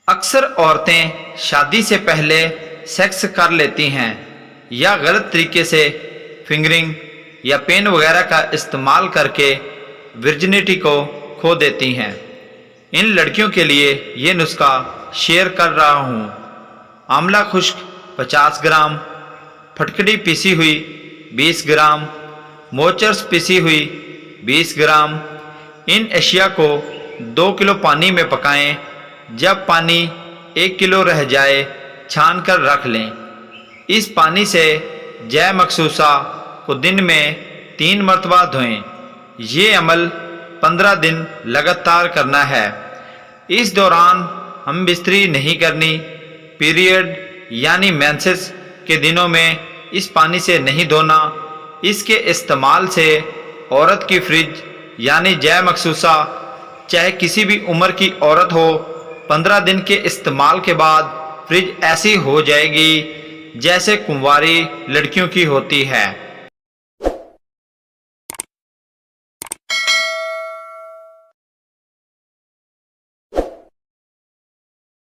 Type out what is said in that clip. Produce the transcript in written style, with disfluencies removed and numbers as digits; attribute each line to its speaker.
Speaker 1: اکثر عورتیں شادی سے پہلے سیکس کر لیتی ہیں یا غلط طریقے سے فنگرنگ یا پین وغیرہ کا استعمال کر کے ورجنٹی کو کھو دیتی ہیں۔ ان لڑکیوں کے لیے یہ نسخہ شیئر کر رہا ہوں۔ آملہ خشک 50 گرام، پھٹکڑی پیسی ہوئی 20 گرام، موچرز پیسی ہوئی 20 گرام۔ ان اشیاء کو 2 کلو پانی میں پکائیں۔ جب پانی 1 کلو رہ جائے چھان کر رکھ لیں۔ اس پانی سے جے مخصوصہ کو دن میں 3 مرتبہ دھوئیں۔ یہ عمل 15 دن لگاتار کرنا ہے۔ اس دوران ہم بستری نہیں کرنی۔ پیریڈ یعنی مینسس کے دنوں میں اس پانی سے نہیں دھونا۔ اس کے استعمال سے عورت کی فریج یعنی جے مخصوصہ چاہے کسی بھی عمر کی عورت ہو، 15 دن کے استعمال کے بعد فریج ایسی ہو جائے گی جیسے کنواری لڑکیوں کی ہوتی ہے۔